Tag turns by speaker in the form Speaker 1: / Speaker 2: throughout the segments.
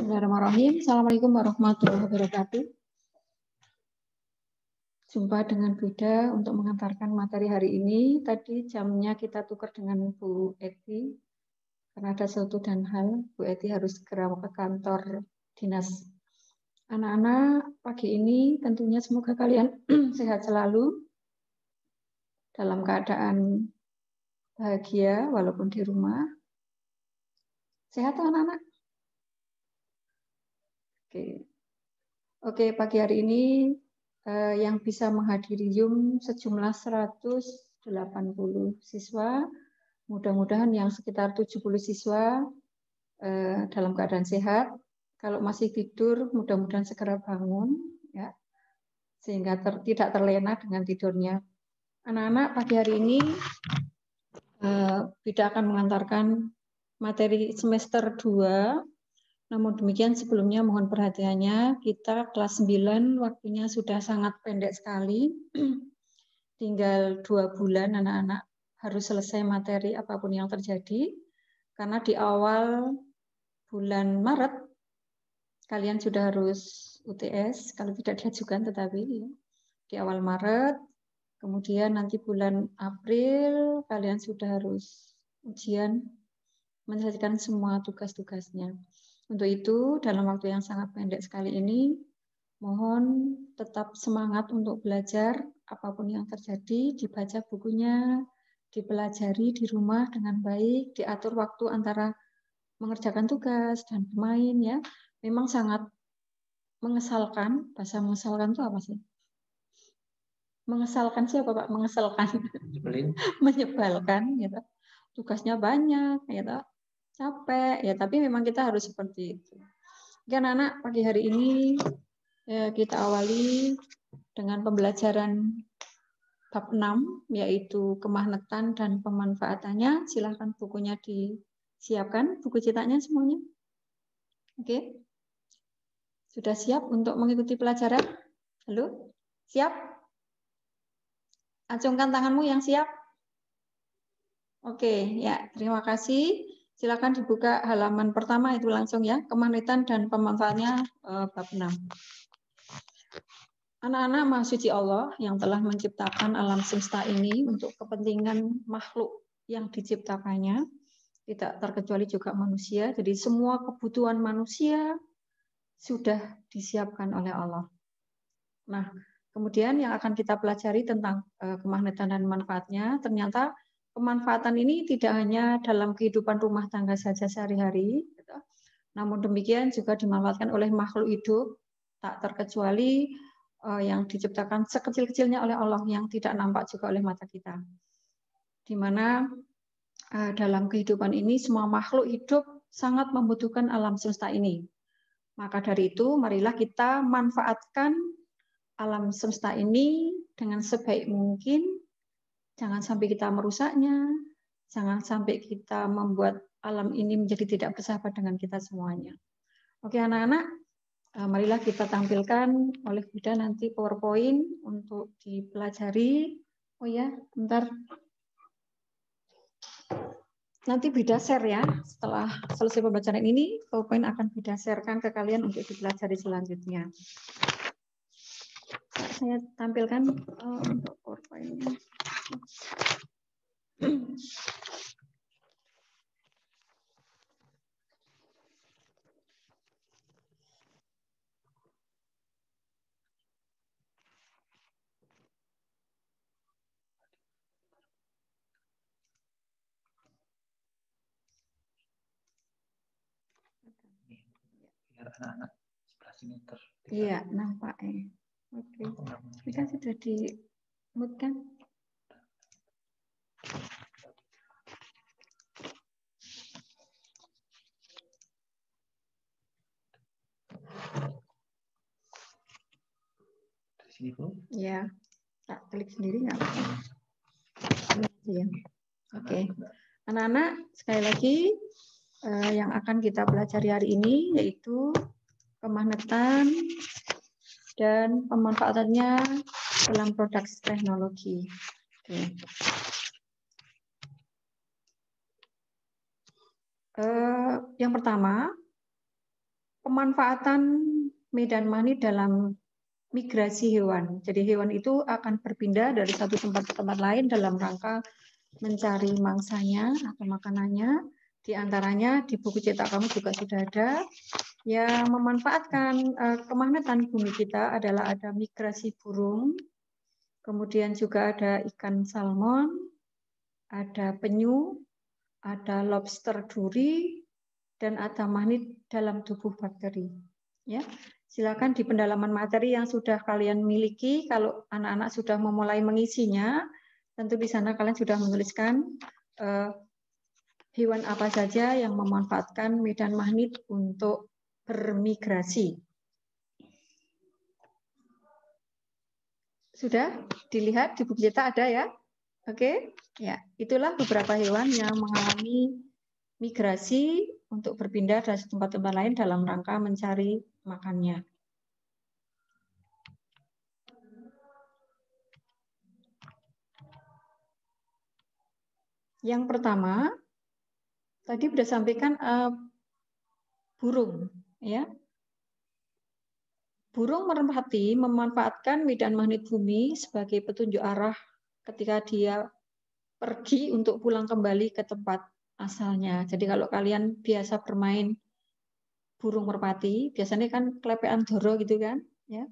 Speaker 1: Bismillahirrahmanirrahim. Assalamualaikum warahmatullahi wabarakatuh. Jumpa dengan Buddha untuk mengantarkan materi hari ini. Tadi jamnya kita tukar dengan Bu Eti. Karena ada suatu dan hal, Bu Eti harus segera ke kantor dinas. Anak-anak, pagi ini tentunya semoga kalian sehat selalu, dalam keadaan bahagia walaupun di rumah. Sehat anak-anak? Oke, pagi hari ini yang bisa menghadiri Zoom sejumlah 180 siswa. Mudah-mudahan yang sekitar 70 siswa dalam keadaan sehat. Kalau masih tidur, mudah-mudahan segera bangun, ya, sehingga tidak terlena dengan tidurnya. Anak-anak, pagi hari ini Bida akan mengantarkan materi semester 2. Namun demikian sebelumnya mohon perhatiannya, kita kelas 9 waktunya sudah sangat pendek sekali. Tinggal 2 bulan anak-anak harus selesai materi apapun yang terjadi. Karena di awal bulan Maret, kalian sudah harus UTS, kalau tidak diajukan tetapi di awal Maret. Kemudian nanti bulan April, kalian sudah harus ujian, menyelesaikan semua tugas-tugasnya. Untuk itu, dalam waktu yang sangat pendek sekali ini, mohon tetap semangat untuk belajar, apapun yang terjadi, dibaca bukunya, dipelajari di rumah dengan baik, diatur waktu antara mengerjakan tugas dan bermain, ya. Memang sangat mengesalkan, bahasa mengesalkan itu apa sih? Mengesalkan siapa Pak? Mengesalkan. Menyebalkan, gitu. Tugasnya banyak, gitu. Capek, ya, tapi memang kita harus seperti itu. Oke, anak-anak, pagi hari ini kita awali dengan pembelajaran bab 6, yaitu kemagnetan dan pemanfaatannya. Silahkan bukunya disiapkan, buku cetaknya semuanya. Oke, sudah siap untuk mengikuti pelajaran? Halo, siap? Acungkan tanganmu yang siap. Oke, ya, terima kasih. Silakan dibuka halaman pertama itu langsung ya, kemagnetan dan pemanfaatannya bab 6. Anak-anak Maha Suci Allah yang telah menciptakan alam semesta ini untuk kepentingan makhluk yang diciptakannya, tidak terkecuali juga manusia. Jadi semua kebutuhan manusia sudah disiapkan oleh Allah. Nah, kemudian yang akan kita pelajari tentang kemagnetan dan manfaatnya, ternyata pemanfaatan ini tidak hanya dalam kehidupan rumah tangga saja sehari-hari, gitu. Namun demikian juga dimanfaatkan oleh makhluk hidup, tak terkecuali yang diciptakan sekecil-kecilnya oleh Allah yang tidak nampak juga oleh mata kita. Di mana dalam kehidupan ini semua makhluk hidup sangat membutuhkan alam semesta ini. Maka dari itu, marilah kita manfaatkan alam semesta ini dengan sebaik mungkin. Jangan sampai kita merusaknya, jangan sampai kita membuat alam ini menjadi tidak bersahabat dengan kita semuanya. Oke anak-anak, marilah kita tampilkan oleh Buddha nanti PowerPoint untuk dipelajari. Oh ya, bentar. Nanti Buddha share ya, setelah selesai pembelajaran ini, PowerPoint akan Buddha sharekan ke kalian untuk dipelajari selanjutnya. Saya tampilkan untuk PowerPoint-nya.
Speaker 2: Biar anak-anak sebelah sini terlihat.
Speaker 1: Iya, nampak ya. Oke. Ini kan sudah di-mute kan?
Speaker 2: Dari sini Bu.
Speaker 1: Ya, tak klik sendiri nggak apa-apa. Ya. Oke. Anak-anak, sekali lagi yang akan kita pelajari hari ini yaitu kemagnetan dan pemanfaatannya dalam produk teknologi. Oke. Yang pertama, pemanfaatan medan magnet dalam migrasi hewan. Jadi hewan itu akan berpindah dari satu tempat ke tempat lain dalam rangka mencari mangsanya atau makanannya. Di antaranya di buku cetak kamu juga sudah ada. Yang memanfaatkan kemagnetan bumi kita adalah ada migrasi burung, kemudian juga ada ikan salmon, ada penyu, ada lobster duri, dan ada magnet dalam tubuh bakteri. Ya, silakan di pendalaman materi yang sudah kalian miliki, kalau anak-anak sudah memulai mengisinya, tentu di sana kalian sudah menuliskan hewan apa saja yang memanfaatkan medan magnet untuk bermigrasi. Sudah dilihat di buku cetak ada ya? Oke, ya itulah beberapa hewan yang mengalami migrasi untuk berpindah dari tempat-tempat lain dalam rangka mencari makannya. Yang pertama, tadi sudah sampaikan burung, ya. Burung merpati memanfaatkan medan magnet bumi sebagai petunjuk arah ketika dia pergi untuk pulang kembali ke tempat asalnya. Jadi kalau kalian biasa bermain burung merpati, biasanya kan kelepean doro gitu kan, ya,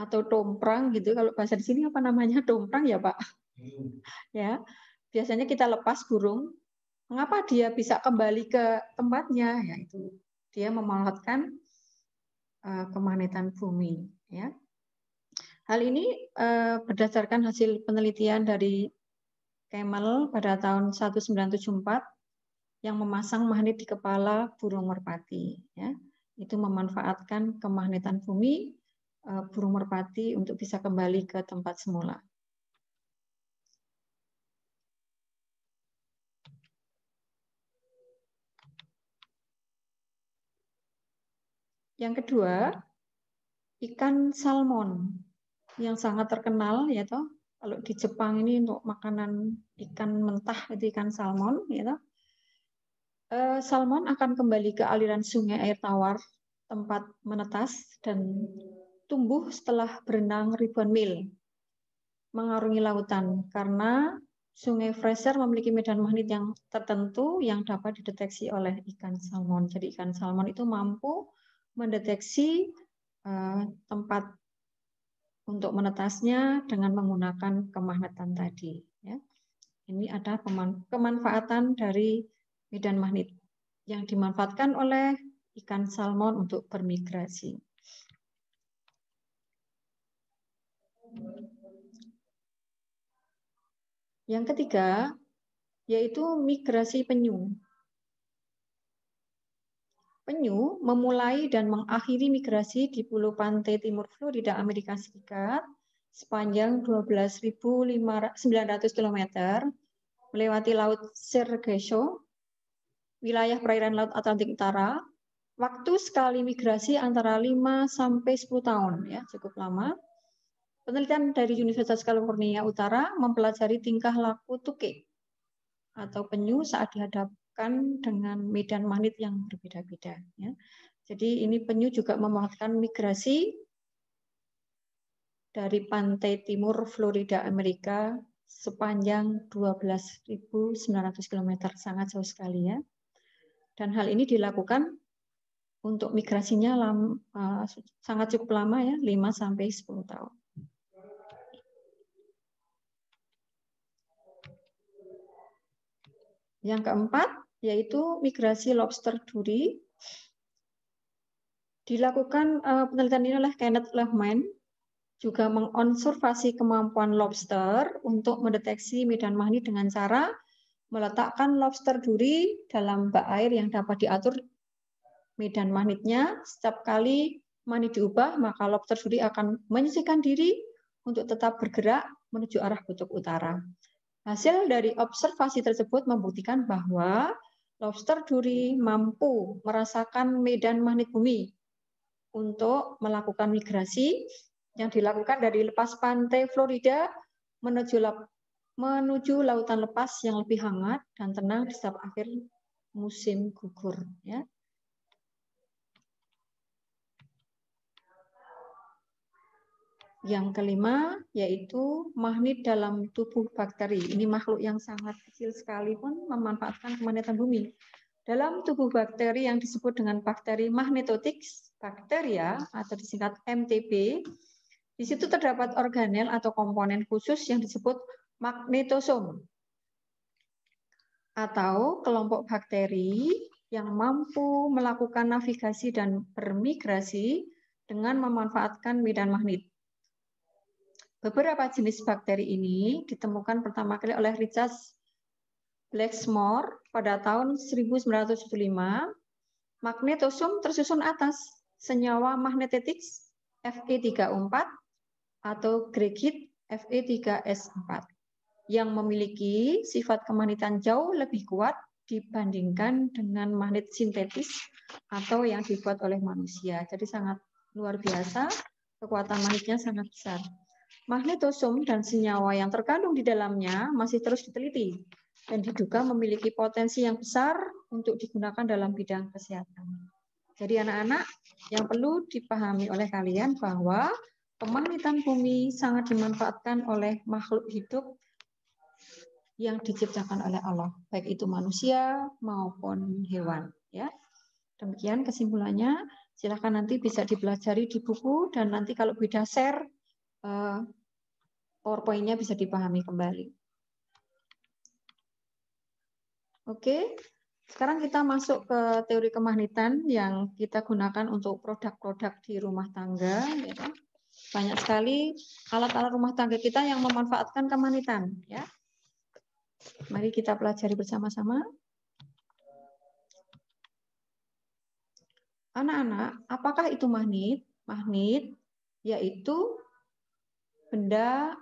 Speaker 1: atau domprang gitu. Kalau bahasa di sini apa namanya, domprang ya Pak? Ya, biasanya kita lepas burung. Mengapa dia bisa kembali ke tempatnya? Yaitu dia memanfaatkan kemagnetan bumi. Ya, hal ini berdasarkan hasil penelitian dari Camel pada tahun 1974 yang memasang magnet di kepala burung merpati. Ya, itu memanfaatkan kemagnetan bumi burung merpati untuk bisa kembali ke tempat semula. Yang kedua, ikan salmon yang sangat terkenal, ya toh. Kalau di Jepang ini untuk makanan ikan mentah itu ikan salmon, ya toh. Salmon akan kembali ke aliran sungai air tawar tempat menetas dan tumbuh setelah berenang ribuan mil mengarungi lautan karena Sungai Fraser memiliki medan magnet yang tertentu yang dapat dideteksi oleh ikan salmon. Jadi ikan salmon itu mampu mendeteksi tempat untuk menetasnya dengan menggunakan kemagnetan tadi. Ya. Ini ada kemanfaatan dari medan magnet yang dimanfaatkan oleh ikan salmon untuk bermigrasi. Yang ketiga, yaitu migrasi penyu. Penyu memulai dan mengakhiri migrasi di pulau pantai timur Florida, Amerika Serikat, sepanjang 12.900 km, melewati Laut Sargasso, wilayah perairan Laut Atlantik Utara. Waktu sekali migrasi antara 5 sampai 10 tahun, ya, cukup lama. Penelitian dari Universitas California Utara mempelajari tingkah laku tukik atau penyu saat dihadapkan dengan medan magnet yang berbeda-beda. Ya. Jadi ini penyu juga memanfaatkan migrasi dari pantai timur Florida, Amerika sepanjang 12.900 km, sangat jauh sekali ya. Dan hal ini dilakukan untuk migrasinya sangat cukup lama ya, 5 sampai 10 tahun. Yang keempat, yaitu migrasi lobster duri. Dilakukan penelitian ini oleh Kenneth Lehman, juga mengobservasi kemampuan lobster untuk mendeteksi medan magnet dengan cara meletakkan lobster duri dalam bak air yang dapat diatur medan magnetnya. Setiap kali magnet diubah, maka lobster duri akan menyisihkan diri untuk tetap bergerak menuju arah kutub utara. Hasil dari observasi tersebut membuktikan bahwa lobster duri mampu merasakan medan magnet bumi untuk melakukan migrasi yang dilakukan dari lepas pantai Florida menuju lautan lepas yang lebih hangat dan tenang di setiap akhir musim gugur. Ya. Yang kelima yaitu magnet dalam tubuh bakteri. Ini makhluk yang sangat kecil sekali pun memanfaatkan kemagnetan bumi. Dalam tubuh bakteri yang disebut dengan bakteri magnetotics bacteria atau disingkat MTB, di situ terdapat organel atau komponen khusus yang disebut magnetosom atau kelompok bakteri yang mampu melakukan navigasi dan bermigrasi dengan memanfaatkan medan magnet. Beberapa jenis bakteri ini ditemukan pertama kali oleh Richard Blacksmore pada tahun 1975. Magnetosom tersusun atas senyawa magnetitics Fe3O4 atau Greigite Fe3S4 yang memiliki sifat kemagnetan jauh lebih kuat dibandingkan dengan magnet sintetis atau yang dibuat oleh manusia. Jadi sangat luar biasa, kekuatan magnetnya sangat besar. Magnetosom dan senyawa yang terkandung di dalamnya masih terus diteliti dan diduga memiliki potensi yang besar untuk digunakan dalam bidang kesehatan. Jadi anak-anak, yang perlu dipahami oleh kalian bahwa kemagnetan bumi sangat dimanfaatkan oleh makhluk hidup yang diciptakan oleh Allah, baik itu manusia maupun hewan. Ya, demikian kesimpulannya. Silakan nanti bisa dipelajari di buku dan nanti kalau bisa share PowerPoint-nya bisa dipahami kembali. Oke, sekarang kita masuk ke teori kemagnetan yang kita gunakan untuk produk-produk di rumah tangga. Ya. Banyak sekali alat-alat rumah tangga kita yang memanfaatkan kemagnetan. Ya. Mari kita pelajari bersama-sama. Anak-anak, apakah itu magnet? Magnet yaitu benda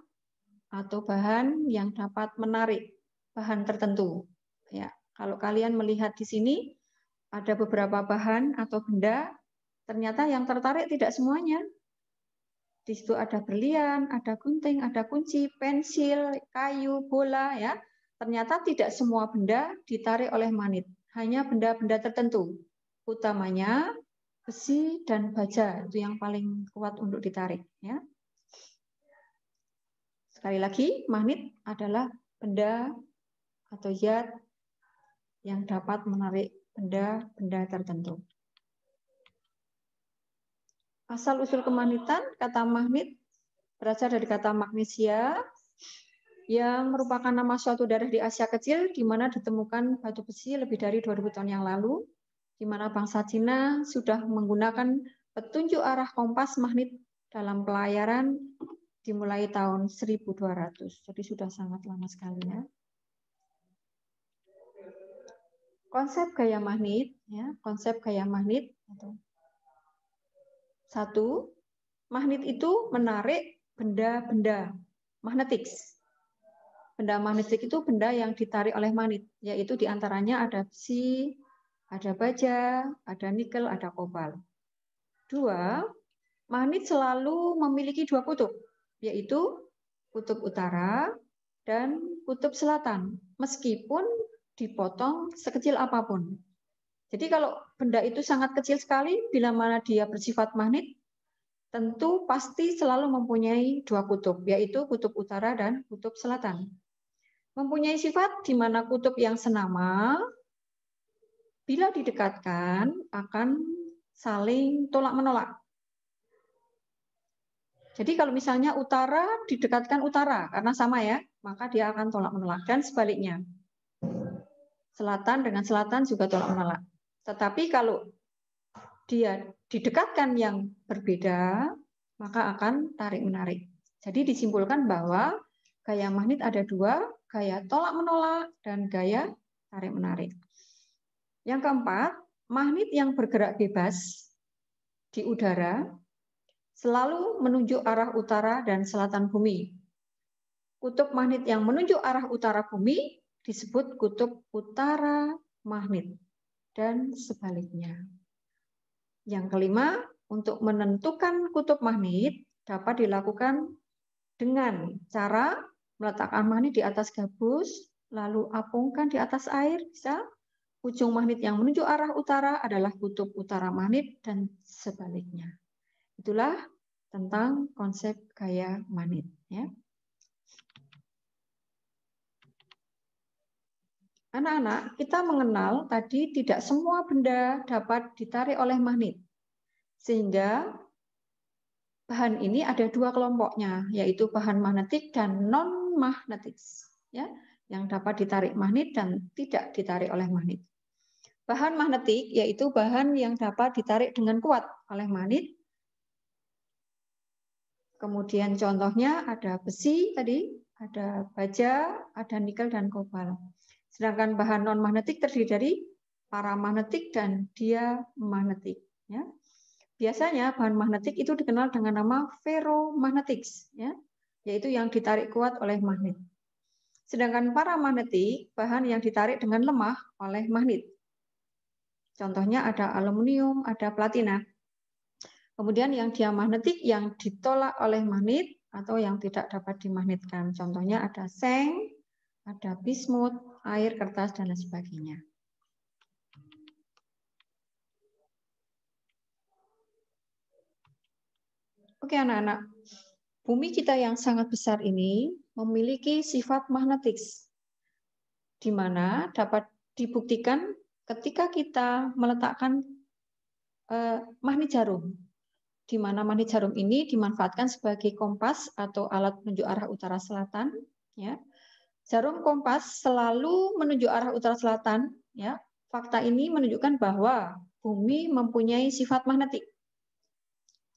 Speaker 1: atau bahan yang dapat menarik bahan tertentu. Ya, kalau kalian melihat di sini ada beberapa bahan atau benda, ternyata yang tertarik tidak semuanya. Di situ ada berlian, ada gunting, ada kunci, pensil, kayu, bola, ya. Ternyata tidak semua benda ditarik oleh magnet, hanya benda-benda tertentu. Utamanya besi dan baja itu yang paling kuat untuk ditarik, ya. Sekali lagi, magnet adalah benda atau zat yang dapat menarik benda-benda tertentu. Asal-usul kemagnetan, kata magnet berasal dari kata magnesia yang merupakan nama suatu daerah di Asia Kecil di mana ditemukan batu besi lebih dari 2000 tahun yang lalu, di mana bangsa Cina sudah menggunakan petunjuk arah kompas magnet dalam pelayaran dimulai tahun 1200. Jadi sudah sangat lama sekali ya. Konsep gaya magnet, ya, konsep gaya magnet. Satu, magnet itu menarik benda-benda magnetics. Benda magnetik itu benda yang ditarik oleh magnet, yaitu diantaranya ada besi, ada baja, ada nikel, ada kobalt. Dua, magnet selalu memiliki dua kutub, yaitu kutub utara dan kutub selatan, meskipun dipotong sekecil apapun. Jadi kalau benda itu sangat kecil sekali, bila mana dia bersifat magnet, tentu pasti selalu mempunyai dua kutub, yaitu kutub utara dan kutub selatan. Mempunyai sifat di mana kutub yang senama, bila didekatkan, akan saling tolak-menolak. Jadi kalau misalnya utara didekatkan utara, karena sama ya, maka dia akan tolak-menolak. Dan sebaliknya, selatan dengan selatan juga tolak-menolak. Tetapi kalau dia didekatkan yang berbeda, maka akan tarik-menarik. Jadi disimpulkan bahwa gaya magnet ada dua, gaya tolak-menolak dan gaya tarik-menarik. Yang keempat, magnet yang bergerak bebas di udara selalu menunjuk arah utara dan selatan bumi. Kutub magnet yang menunjuk arah utara bumi disebut kutub utara magnet dan sebaliknya. Yang kelima, untuk menentukan kutub magnet dapat dilakukan dengan cara meletakkan magnet di atas gabus, lalu apungkan di atas air, bisa. Ujung magnet yang menuju arah utara adalah kutub utara magnet dan sebaliknya. Itulah tentang konsep gaya magnet. Ya. Anak-anak, kita mengenal tadi tidak semua benda dapat ditarik oleh magnet. Sehingga bahan ini ada dua kelompoknya, yaitu bahan magnetik dan non-magnetik. Ya, yang dapat ditarik magnet dan tidak ditarik oleh magnet. Bahan magnetik yaitu bahan yang dapat ditarik dengan kuat oleh magnet. Kemudian contohnya ada besi tadi, ada baja, ada nikel dan kobalt. Sedangkan bahan non-magnetik terdiri dari paramagnetik dan diamagnetik. Ya. Biasanya bahan magnetik itu dikenal dengan nama ferromagnetik, ya, yaitu yang ditarik kuat oleh magnet. Sedangkan paramagnetik, bahan yang ditarik dengan lemah oleh magnet. Contohnya ada aluminium, ada platina. Kemudian yang diamagnetik yang ditolak oleh magnet atau yang tidak dapat dimagnetkan. Contohnya ada seng, ada bismut, air, kertas, dan lain sebagainya. Oke anak-anak, bumi kita yang sangat besar ini memiliki sifat magnetik, di mana dapat dibuktikan ketika kita meletakkan magnet jarum, di mana magnet jarum ini dimanfaatkan sebagai kompas atau alat penunjuk arah utara selatan. Ya. Jarum kompas selalu menunjuk arah utara selatan. Ya. Fakta ini menunjukkan bahwa bumi mempunyai sifat magnetik.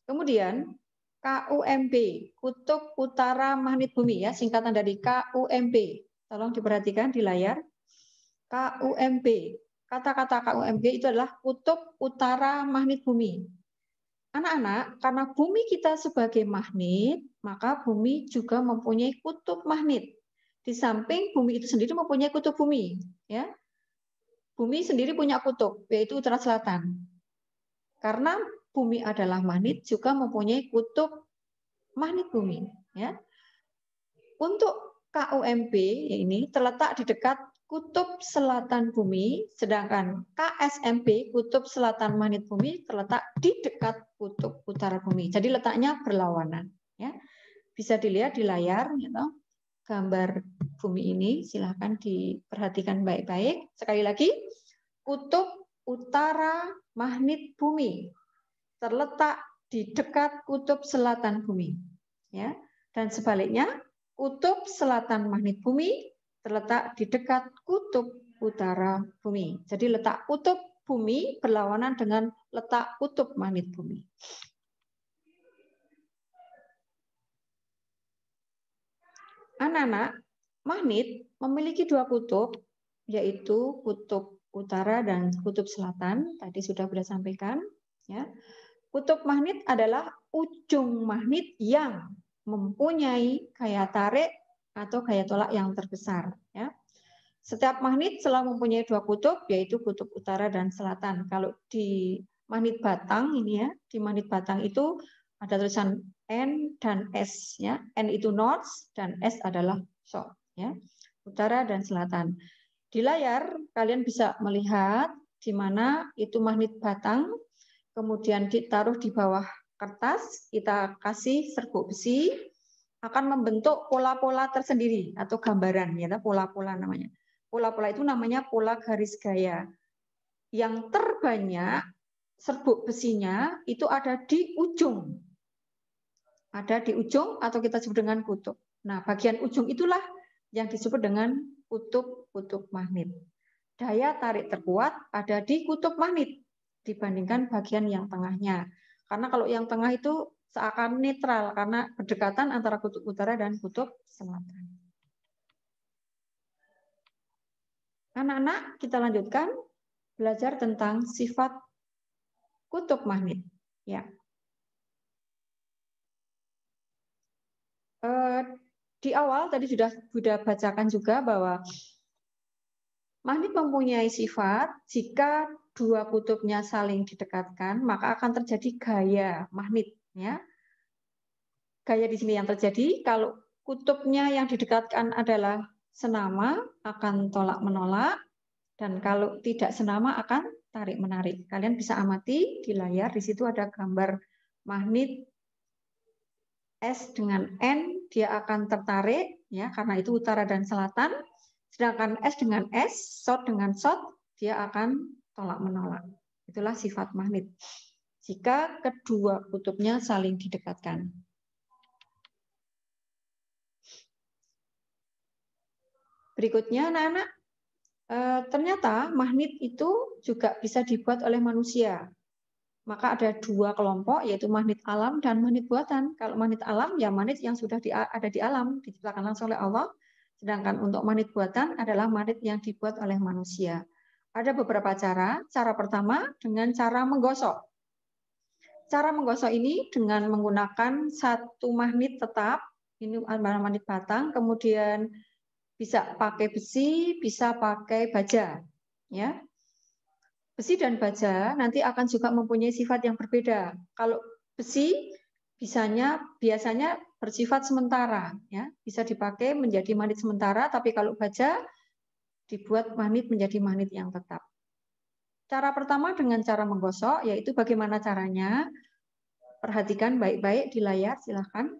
Speaker 1: Kemudian KUMB, kutub utara magnet bumi, ya, singkatan dari KUMB. Tolong diperhatikan di layar. KUMB. Kata-kata KUMB itu adalah kutub utara magnet bumi. Anak-anak, karena bumi kita sebagai magnet, maka bumi juga mempunyai kutub magnet. Di samping bumi itu sendiri mempunyai kutub bumi, ya. Bumi sendiri punya kutub, yaitu utara selatan. Karena bumi adalah magnet, juga mempunyai kutub magnet bumi. Ya. Untuk KUMB ini terletak di dekat kutub selatan bumi, sedangkan KSMB, kutub selatan magnet bumi, terletak di dekat kutub utara bumi. Jadi letaknya berlawanan. Ya. Bisa dilihat di layar, gitu, gambar bumi ini, silahkan diperhatikan baik-baik. Sekali lagi, kutub utara magnet bumi terletak di dekat kutub selatan bumi, ya. Dan sebaliknya, kutub selatan magnet bumi terletak di dekat kutub utara bumi. Jadi letak kutub bumi berlawanan dengan letak kutub magnet bumi. Anak-anak, magnet memiliki dua kutub, yaitu kutub utara dan kutub selatan. Tadi sudah saya sampaikan, ya. Kutub magnet adalah ujung magnet yang mempunyai gaya tarik atau gaya tolak yang terbesar. Ya. Setiap magnet selalu mempunyai dua kutub, yaitu kutub utara dan selatan. Kalau di magnet batang ini, ya, di magnet batang itu ada tulisan N dan S. Ya. N itu north dan S adalah south. Ya. Utara dan selatan. Di layar kalian bisa melihat di mana itu magnet batang. Kemudian ditaruh di bawah kertas, kita kasih serbuk besi, akan membentuk pola-pola tersendiri atau gambaran, ya, pola-pola namanya. Pola-pola itu namanya pola garis gaya. Yang terbanyak serbuk besinya itu ada di ujung. Ada di ujung atau kita sebut dengan kutub. Nah, bagian ujung itulah yang disebut dengan kutub-kutub magnet. Daya tarik terkuat ada di kutub magnet dibandingkan bagian yang tengahnya. Karena kalau yang tengah itu seakan netral karena berdekatan antara kutub utara dan kutub selatan. Anak-anak, kita lanjutkan belajar tentang sifat kutub magnet. Ya. Di awal tadi sudah bacakan juga bahwa magnet mempunyai sifat jika dua kutubnya saling didekatkan, maka akan terjadi gaya magnet. Ya. Gaya di sini yang terjadi, kalau kutubnya yang didekatkan adalah senama, akan tolak-menolak, dan kalau tidak senama akan tarik-menarik. Kalian bisa amati di layar, di situ ada gambar magnet S dengan N dia akan tertarik ya karena itu utara dan selatan. Sedangkan S dengan S, short dengan short dia akan tolak-menolak. Itulah sifat magnet. Jika kedua kutubnya saling didekatkan. Berikutnya anak-anak, ternyata magnet itu juga bisa dibuat oleh manusia. Maka ada dua kelompok, yaitu magnet alam dan magnet buatan. Kalau magnet alam, ya magnet yang sudah ada di alam, diciptakan langsung oleh Allah. Sedangkan untuk magnet buatan adalah magnet yang dibuat oleh manusia. Ada beberapa cara. Cara pertama dengan cara menggosok. Cara menggosok ini dengan menggunakan satu magnet tetap, ini magnet batang, kemudian bisa pakai besi, bisa pakai baja. Ya. Besi dan baja nanti akan juga mempunyai sifat yang berbeda. Kalau besi biasanya bersifat sementara, ya, bisa dipakai menjadi magnet sementara, tapi kalau baja dibuat magnet menjadi magnet yang tetap. Cara pertama dengan cara menggosok, yaitu bagaimana caranya? Perhatikan baik-baik di layar, silahkan.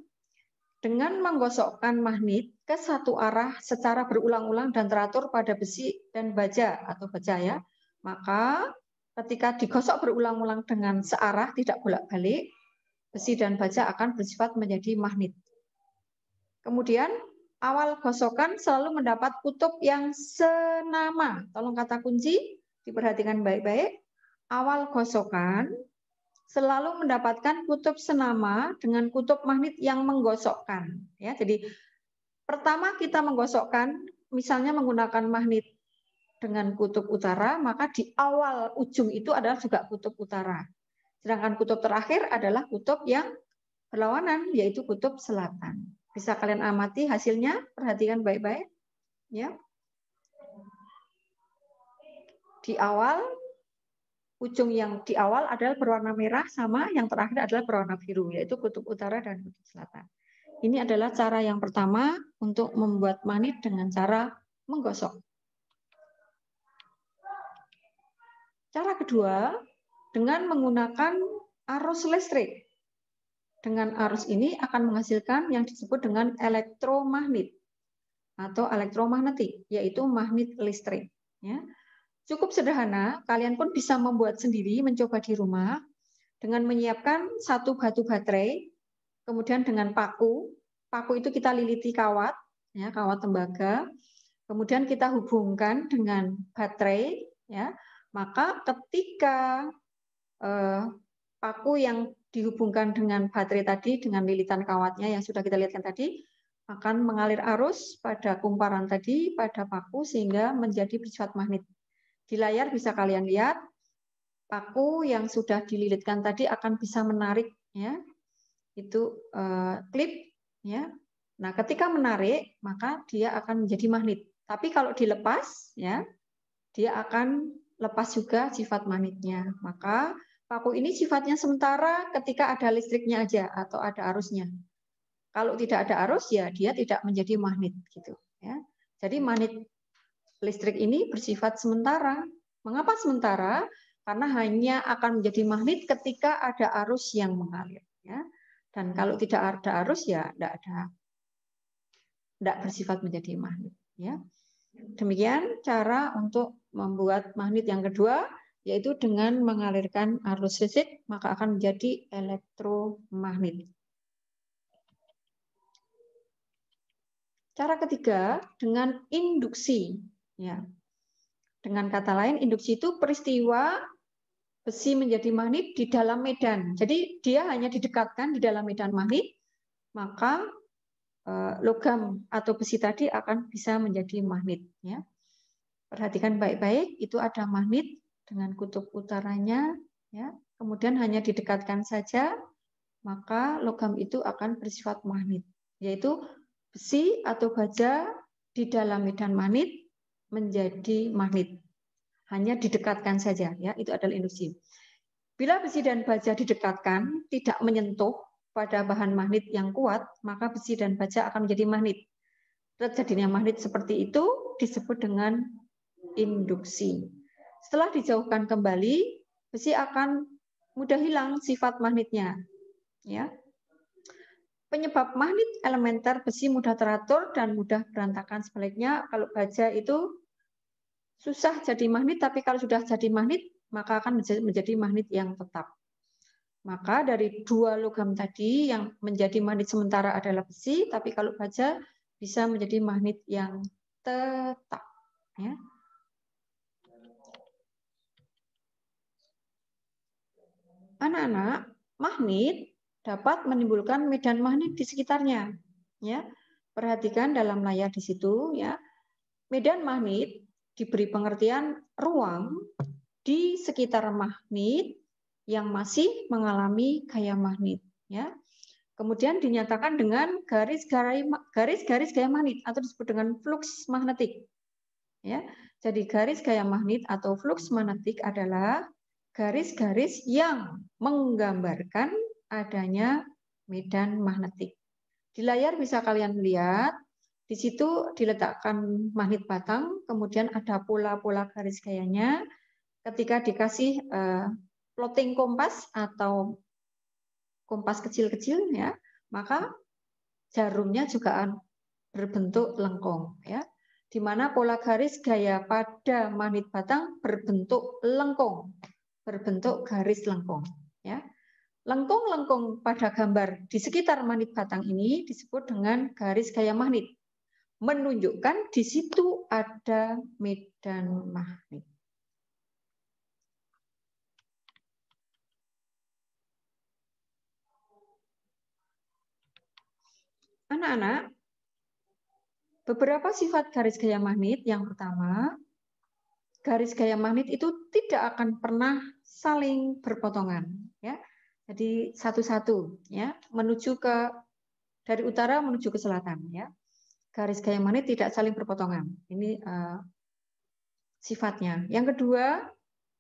Speaker 1: Dengan menggosokkan magnet ke satu arah secara berulang-ulang dan teratur pada besi dan baja atau baja ya, maka ketika digosok berulang-ulang dengan searah, tidak bolak-balik, besi dan baja akan bersifat menjadi magnet. Kemudian awal gosokan selalu mendapat kutub yang senama. Tolong kata kunci, diperhatikan baik-baik. Awal gosokan selalu mendapatkan kutub senama dengan kutub magnet yang menggosokkan. Ya, jadi pertama kita menggosokkan, misalnya menggunakan magnet dengan kutub utara, maka di awal ujung itu adalah juga kutub utara. Sedangkan kutub terakhir adalah kutub yang berlawanan, yaitu kutub selatan. Bisa kalian amati hasilnya, perhatikan baik-baik. Ya. Di awal, ujung yang di awal adalah berwarna merah, sama yang terakhir adalah berwarna biru, yaitu kutub utara dan kutub selatan. Ini adalah cara yang pertama untuk membuat magnet dengan cara menggosok. Cara kedua, dengan menggunakan arus listrik. Dengan arus ini akan menghasilkan yang disebut dengan elektromagnet atau elektromagnetik, yaitu magnet listrik. Ya. Cukup sederhana, kalian pun bisa membuat sendiri, mencoba di rumah, dengan menyiapkan satu batu baterai, kemudian dengan paku. Paku itu kita liliti kawat, ya, kawat tembaga, kemudian kita hubungkan dengan baterai, ya. Maka ketika paku yang dihubungkan dengan baterai tadi, dengan lilitan kawatnya yang sudah kita lihatkan tadi, akan mengalir arus pada kumparan tadi, pada paku, sehingga menjadi bersifat magnet. Di layar bisa kalian lihat, paku yang sudah dililitkan tadi akan bisa menarik, ya, itu klip, ya. Nah, ketika menarik, maka dia akan menjadi magnet. Tapi kalau dilepas, ya, dia akan lepas juga sifat magnetnya. Maka paku ini sifatnya sementara ketika ada listriknya aja atau ada arusnya. Kalau tidak ada arus, ya dia tidak menjadi magnet gitu. Ya. Jadi magnet listrik ini bersifat sementara. Mengapa sementara? Karena hanya akan menjadi magnet ketika ada arus yang mengalir. Ya. Dan kalau tidak ada arus, ya tidak bersifat menjadi magnet. Ya. Demikian cara untuk membuat magnet yang kedua, yaitu dengan mengalirkan arus listrik, maka akan menjadi elektromagnet. Cara ketiga, dengan induksi. Ya. Dengan kata lain, induksi itu peristiwa besi menjadi magnet di dalam medan. Jadi dia hanya didekatkan di dalam medan magnet, maka logam atau besi tadi akan bisa menjadi magnet. Ya. Perhatikan baik-baik, itu ada magnet dengan kutub utaranya, ya. Kemudian hanya didekatkan saja, maka logam itu akan bersifat magnet, yaitu besi atau baja di dalam medan magnet menjadi magnet. Hanya didekatkan saja, ya, itu adalah induksi. Bila besi dan baja didekatkan, tidak menyentuh pada bahan magnet yang kuat, maka besi dan baja akan menjadi magnet. Terjadinya magnet seperti itu disebut dengan induksi. Setelah dijauhkan kembali, besi akan mudah hilang sifat magnetnya. Ya. Penyebab magnet elementer besi mudah teratur dan mudah berantakan. Sebaliknya kalau baja itu susah jadi magnet, tapi kalau sudah jadi magnet maka akan menjadi magnet yang tetap. Maka dari dua logam tadi yang menjadi magnet sementara adalah besi, tapi kalau baja bisa menjadi magnet yang tetap. Ya. Anak-anak, magnet dapat menimbulkan medan magnet di sekitarnya. Ya, perhatikan dalam layar di situ. Ya, medan magnet diberi pengertian ruang di sekitar magnet yang masih mengalami gaya magnet. Ya, kemudian dinyatakan dengan garis-garis gaya magnet atau disebut dengan flux magnetik. Ya, jadi garis gaya magnet atau flux magnetik adalah garis-garis yang menggambarkan adanya medan magnetik. Di layar bisa kalian lihat, di situ diletakkan magnet batang, kemudian ada pola-pola garis gayanya. Ketika dikasih plotting kompas atau kompas kecil-kecil, ya, maka jarumnya juga berbentuk lengkung, ya. Di mana pola garis gaya pada magnet batang berbentuk lengkung, berbentuk garis lengkung, ya. Lengkung-lengkung pada gambar di sekitar magnet batang ini disebut dengan garis gaya magnet, menunjukkan di situ ada medan magnet. Anak-anak, beberapa sifat garis gaya magnet. Yang pertama, garis gaya magnet itu tidak akan pernah saling berpotongan, ya. Jadi satu-satu, ya, menuju dari utara menuju ke selatan, ya. Garis gaya magnet tidak saling berpotongan. Ini sifatnya. Yang kedua,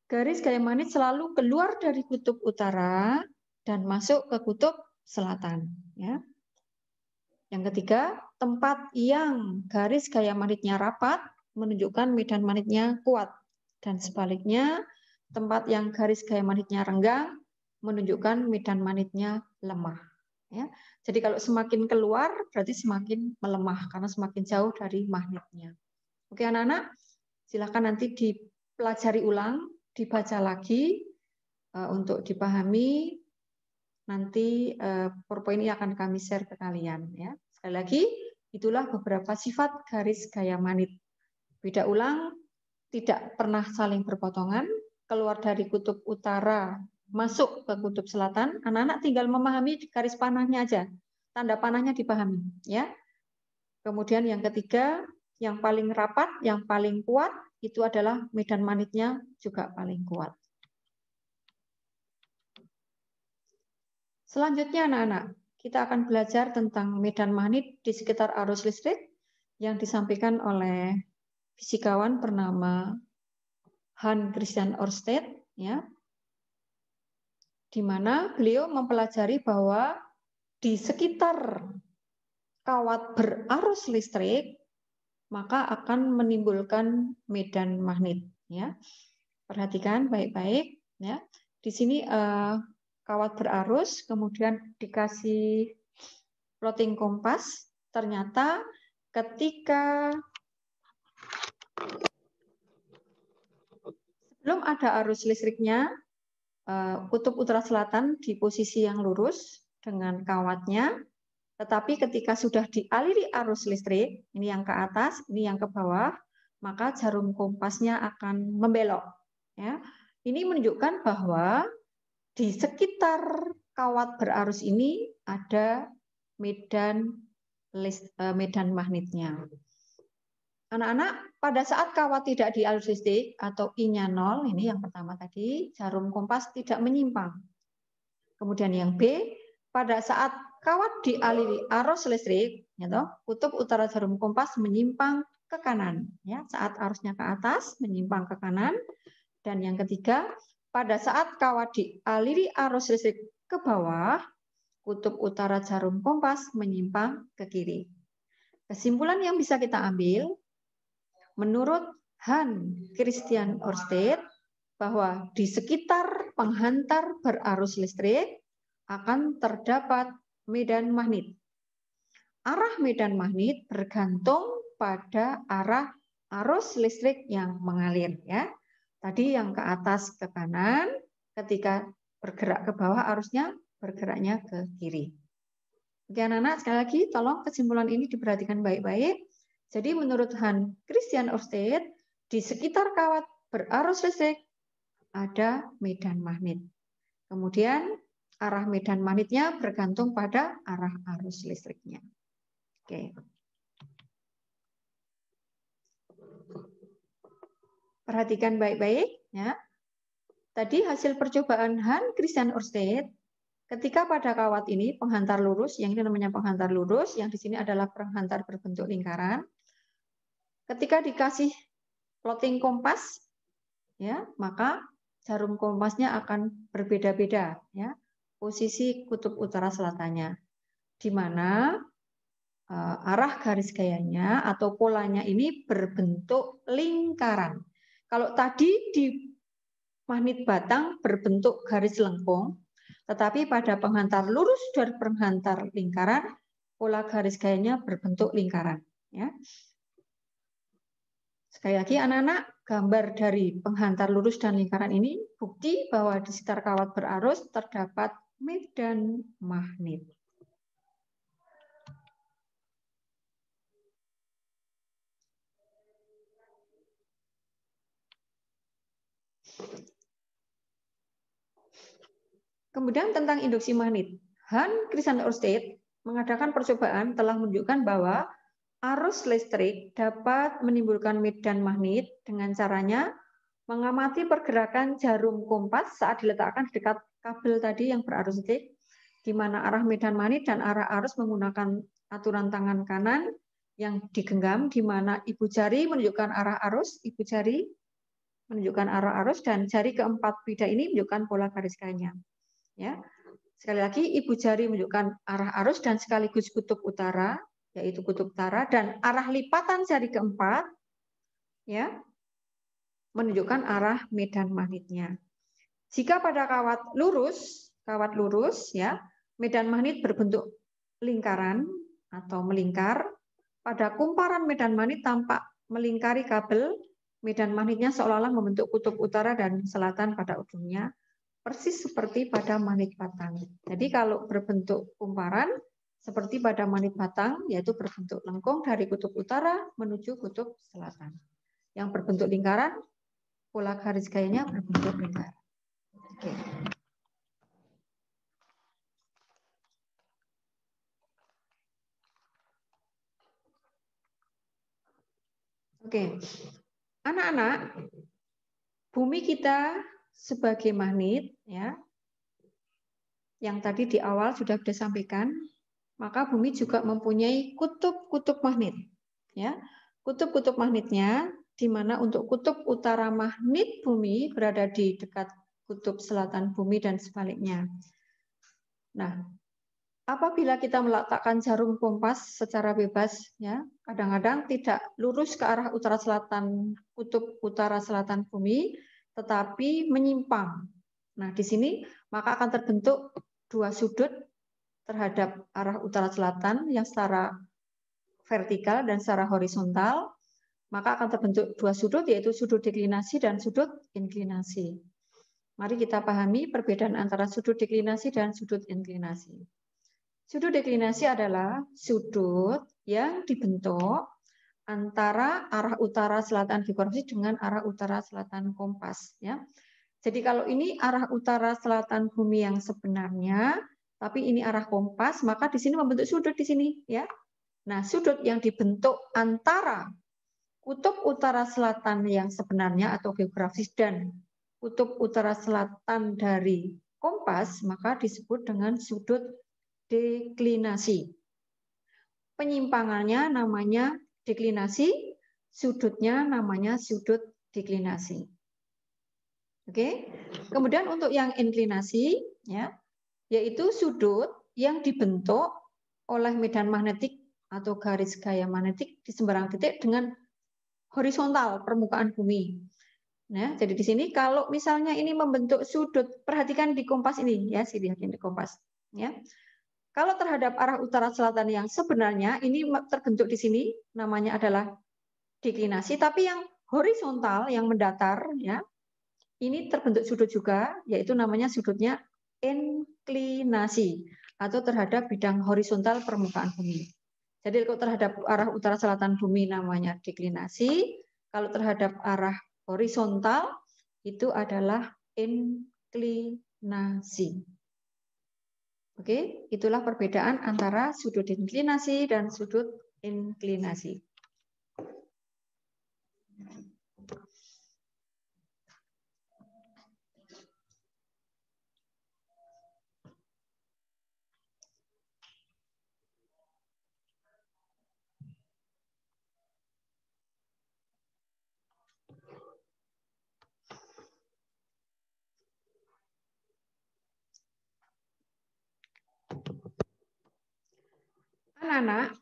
Speaker 1: garis gaya magnet selalu keluar dari kutub utara dan masuk ke kutub selatan, ya. Yang ketiga, tempat yang garis gaya magnetnya rapat menunjukkan medan magnetnya kuat. Dan sebaliknya, tempat yang garis gaya magnetnya renggang menunjukkan medan magnetnya lemah. Ya. Jadi kalau semakin keluar berarti semakin melemah karena semakin jauh dari magnetnya. Oke anak-anak, silakan nanti dipelajari ulang, dibaca lagi untuk dipahami. Nanti PowerPoint ini akan kami share ke kalian. Ya. Sekali lagi, itulah beberapa sifat garis gaya magnet. Beda ulang, tidak pernah saling berpotongan, keluar dari kutub utara, masuk ke kutub selatan. Anak-anak tinggal memahami garis panahnya aja, tanda panahnya dipahami. Ya. Kemudian yang ketiga, yang paling rapat, yang paling kuat, itu adalah medan magnetnya juga paling kuat. Selanjutnya anak-anak, kita akan belajar tentang medan magnet di sekitar arus listrik yang disampaikan oleh fisikawan bernama Hans Christian Ørsted, ya, di mana beliau mempelajari bahwa di sekitar kawat berarus listrik maka akan menimbulkan medan magnet. Ya, perhatikan baik-baik. Ya, di sini kawat berarus, kemudian dikasih plotting kompas. Ternyata ketika sebelum ada arus listriknya, kutub utara selatan di posisi yang lurus dengan kawatnya, tetapi ketika sudah dialiri arus listrik, ini yang ke atas, ini yang ke bawah, maka jarum kompasnya akan membelok. Ya. Ini menunjukkan bahwa di sekitar kawat berarus ini ada medan magnetnya. Anak-anak, pada saat kawat tidak di arus listrik atau I-nya 0, ini yang pertama tadi, jarum kompas tidak menyimpang. Kemudian yang B, pada saat kawat dialiri arus listrik, ya toh, kutub utara jarum kompas menyimpang ke kanan. Ya, saat arusnya ke atas, menyimpang ke kanan. Dan yang ketiga, pada saat kawat dialiri arus listrik ke bawah, kutub utara jarum kompas menyimpang ke kiri. Kesimpulan yang bisa kita ambil, menurut Hans Christian Ørsted, bahwa di sekitar penghantar berarus listrik akan terdapat medan magnet arah medan magnet bergantung pada arah arus listrik yang mengalir ya. Tadi yang ke atas ke kanan, ketika bergerak ke bawah arusnya bergeraknya ke kiri. Oke anak-anak, sekali lagi tolong kesimpulan ini diperhatikan baik-baik. Jadi menurut Hans Christian Ørsted, di sekitar kawat berarus listrik ada medan magnet. Kemudian arah medan magnetnya bergantung pada arah arus listriknya. Oke. Perhatikan baik-baik ya. Tadi hasil percobaan Hans Christian Ørsted ketika pada kawat ini penghantar lurus, yang ini namanya penghantar lurus, yang di sini adalah penghantar berbentuk lingkaran. Ketika dikasih plotting kompas ya, maka jarum kompasnya akan berbeda-beda ya. Posisi kutub utara selatannya. Di mana arah garis gayanya atau polanya ini berbentuk lingkaran. Kalau tadi di magnet batang berbentuk garis lengkung, tetapi pada penghantar lurus dan penghantar lingkaran, pola garis gayanya berbentuk lingkaran. Ya. Sekali lagi anak-anak, gambar dari penghantar lurus dan lingkaran ini bukti bahwa di sekitar kawat berarus terdapat medan magnet. Kemudian tentang induksi magnet, Hans Christian Ørsted mengadakan percobaan telah menunjukkan bahwa arus listrik dapat menimbulkan medan magnet dengan caranya mengamati pergerakan jarum kompas saat diletakkan di dekat kabel tadi yang berarus listrik, di mana arah medan magnet dan arah arus menggunakan aturan tangan kanan yang digenggam, di mana ibu jari menunjukkan arah arus, ibu jari menunjukkan arah arus, dan jari keempat bida ini menunjukkan pola garis gayanya. Ya. Sekali lagi, ibu jari menunjukkan arah arus dan sekaligus kutub utara, yaitu kutub utara, dan arah lipatan jari keempat ya, menunjukkan arah medan magnetnya. Jika pada kawat lurus ya, medan magnet berbentuk lingkaran atau melingkar, pada kumparan medan magnet tampak melingkari kabel, medan magnetnya seolah-olah membentuk kutub utara dan selatan pada ujungnya, persis seperti pada magnet batang. Jadi kalau berbentuk kumparan, seperti pada magnet batang, yaitu berbentuk lengkung dari kutub utara menuju kutub selatan. Yang berbentuk lingkaran, pola garis gayanya berbentuk lingkaran. Oke. Oke. Anak-anak, bumi kita sebagai magnet ya, yang tadi di awal sudah disampaikan, maka bumi juga mempunyai kutub-kutub magnet ya. Kutub-kutub magnetnya di mana untuk kutub utara magnet bumi berada di dekat kutub selatan bumi dan sebaliknya. Nah, apabila kita meletakkan jarum kompas secara bebas ya, kadang-kadang tidak lurus ke arah utara selatan kutub utara selatan bumi, tetapi menyimpang. Nah, di sini maka akan terbentuk dua sudut terhadap arah utara selatan yang secara vertikal dan secara horizontal, maka akan terbentuk dua sudut, yaitu sudut deklinasi dan sudut inklinasi. Mari kita pahami perbedaan antara sudut deklinasi dan sudut inklinasi. Sudut deklinasi adalah sudut yang dibentuk antara arah utara selatan geografis dengan arah utara selatan kompas. Ya. Jadi kalau ini arah utara selatan bumi yang sebenarnya, tapi ini arah kompas, maka di sini membentuk sudut di sini. Ya. Nah, sudut yang dibentuk antara kutub utara selatan yang sebenarnya atau geografis dan kutub utara selatan dari kompas, maka disebut dengan sudut deklinasi. Penyimpangannya namanya deklinasi, sudutnya namanya sudut deklinasi. Oke. Kemudian untuk yang inklinasi ya, yaitu sudut yang dibentuk oleh medan magnetik atau garis gaya magnetik di sembarang titik dengan horizontal permukaan bumi. Nah, jadi di sini kalau misalnya ini membentuk sudut, perhatikan di kompas ini ya, lihat di kompas ya. Kalau terhadap arah utara selatan yang sebenarnya ini terbentuk di sini namanya adalah deklinasi, tapi yang horizontal yang mendatar ya ini terbentuk sudut juga, yaitu namanya sudutnya inklinasi atau terhadap bidang horizontal permukaan bumi. Jadi kalau terhadap arah utara selatan bumi namanya deklinasi, kalau terhadap arah horizontal itu adalah inklinasi. Oke, itulah perbedaan antara sudut inklinasi dan sudut inklinasi. Anak-anak,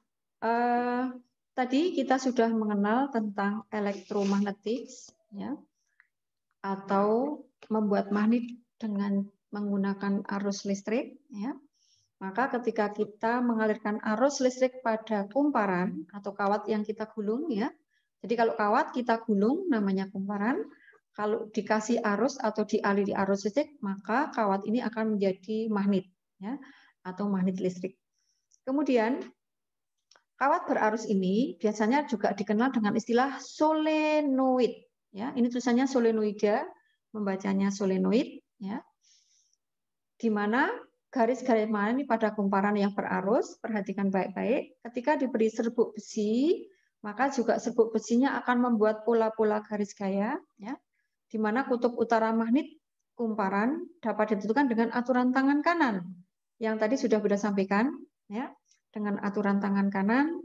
Speaker 1: tadi kita sudah mengenal tentang elektromagnetik, ya, atau membuat magnet dengan menggunakan arus listrik. Ya. Maka ketika kita mengalirkan arus listrik pada kumparan atau kawat yang kita gulung, ya. Jadi kalau kawat kita gulung namanya kumparan. Kalau dikasih arus atau dialiri arus listrik, maka kawat ini akan menjadi magnet, ya, atau magnet listrik. Kemudian kawat berarus ini biasanya juga dikenal dengan istilah solenoid. Ya, ini tulisannya solenoida, membacanya solenoid. Ya, di mana garis-garis mana ini pada kumparan yang berarus, perhatikan baik-baik. Ketika diberi serbuk besi, maka juga serbuk besinya akan membuat pola-pola garis gaya. Ya, di mana kutub utara magnet kumparan dapat ditentukan dengan aturan tangan kanan. Yang tadi sudah Bunda sampaikan, ya. Dengan aturan tangan kanan,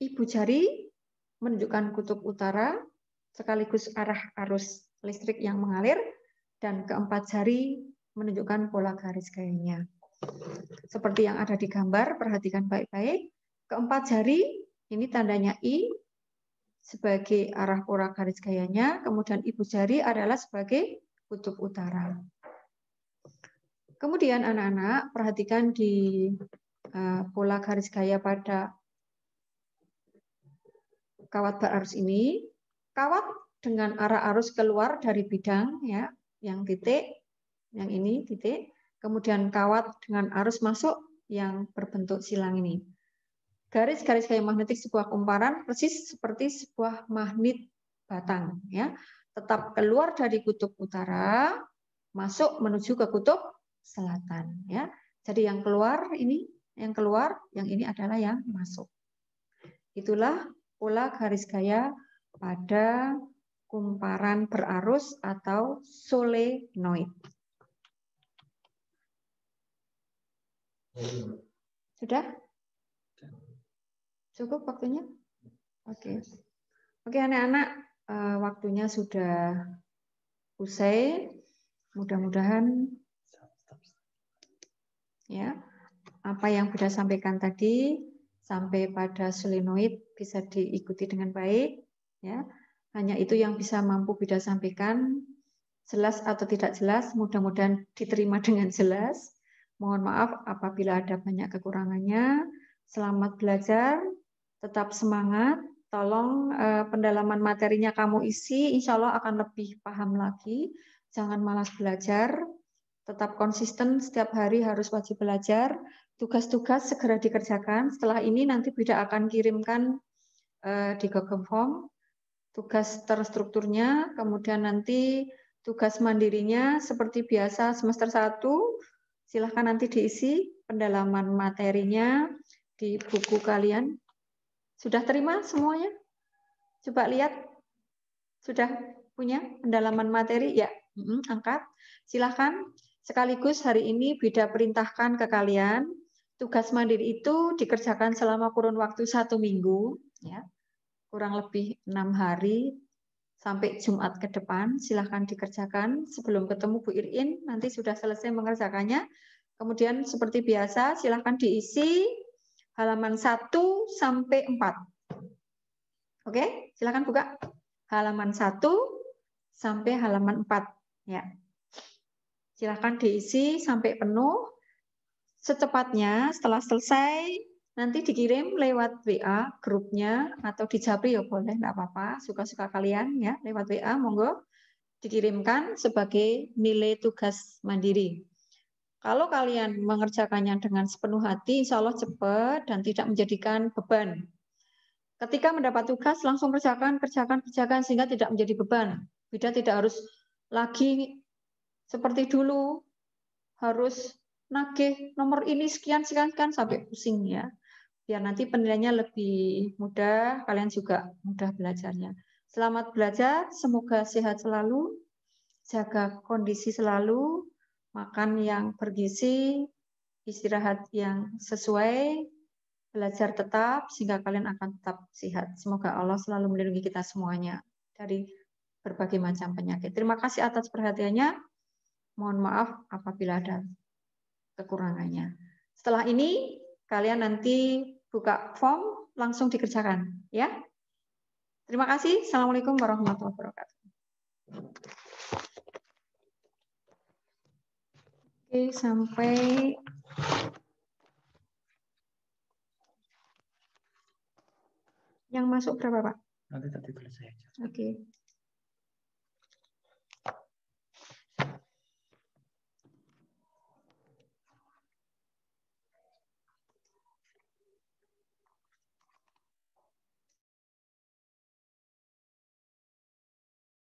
Speaker 1: ibu jari menunjukkan kutub utara sekaligus arah arus listrik yang mengalir, dan keempat jari menunjukkan pola garis gayanya. Seperti yang ada di gambar, perhatikan baik-baik. Keempat jari ini tandanya I sebagai arah pola garis gayanya, kemudian ibu jari adalah sebagai kutub utara. Kemudian anak-anak perhatikan di pola garis gaya pada kawat berarus ini, kawat dengan arah arus keluar dari bidang, ya, yang titik, yang ini titik, kemudian kawat dengan arus masuk yang berbentuk silang ini. Garis-garis gaya magnetik sebuah kumparan persis seperti sebuah magnet batang, ya, tetap keluar dari kutub utara, masuk menuju ke kutub selatan, ya. Jadi yang keluar ini, yang keluar, yang ini adalah yang masuk. Itulah pola garis gaya pada kumparan berarus atau solenoid. Sudah? Cukup waktunya? Oke. Oke anak-anak, waktunya sudah usai. Mudah-mudahan ya apa yang Bunda sampaikan tadi sampai pada solenoid bisa diikuti dengan baik, ya. Hanya itu yang bisa mampu Bunda sampaikan. Jelas atau tidak jelas, mudah-mudahan diterima dengan jelas. Mohon maaf apabila ada banyak kekurangannya. Selamat belajar, tetap semangat. Tolong pendalaman materinya kamu isi, insya Allah akan lebih paham lagi. Jangan malas belajar, tetap konsisten, setiap hari harus wajib belajar. Tugas-tugas segera dikerjakan. Setelah ini nanti Bunda akan kirimkan di Google Form tugas terstrukturnya, kemudian nanti tugas mandirinya seperti biasa semester 1. Silahkan nanti diisi pendalaman materinya di buku kalian. Sudah terima semuanya? Coba lihat. Sudah punya pendalaman materi? Ya, angkat. Silahkan. Sekaligus hari ini Bida perintahkan ke kalian, tugas mandiri itu dikerjakan selama kurun waktu 1 minggu, ya, kurang lebih 6 hari sampai Jumat ke depan. Silahkan dikerjakan sebelum ketemu Bu Irin, nanti sudah selesai mengerjakannya. Kemudian seperti biasa, silahkan diisi halaman 1 sampai 4. Oke, silahkan buka halaman 1 sampai halaman 4. Ya. Silahkan diisi sampai penuh. secepatnya setelah selesai nanti dikirim lewat WA grupnya atau di Japri ya boleh, nggak apa-apa, suka-suka kalian ya, lewat WA monggo dikirimkan sebagai nilai tugas mandiri. Kalau kalian mengerjakannya dengan sepenuh hati, insya Allah cepat dan tidak menjadikan beban. Ketika mendapat tugas langsung kerjakan sehingga tidak menjadi beban. Beda tidak harus lagi seperti dulu harus nagih nomor ini sekian sampai pusing ya. Biar nanti penilaiannya lebih mudah, kalian juga mudah belajarnya. Selamat belajar, semoga sehat selalu, jaga kondisi selalu, makan yang bergizi, istirahat yang sesuai, belajar tetap sehingga kalian akan tetap sehat. Semoga Allah selalu melindungi kita semuanya dari berbagai macam penyakit. Terima kasih atas perhatiannya. Mohon maaf apabila ada kekurangannya. Setelah ini kalian nanti buka form langsung dikerjakan ya. Terima kasih. Assalamualaikum warahmatullahi wabarakatuh. Oke, sampai yang masuk berapa, Pak?
Speaker 2: Nanti tadi tulis saya.
Speaker 1: Oke.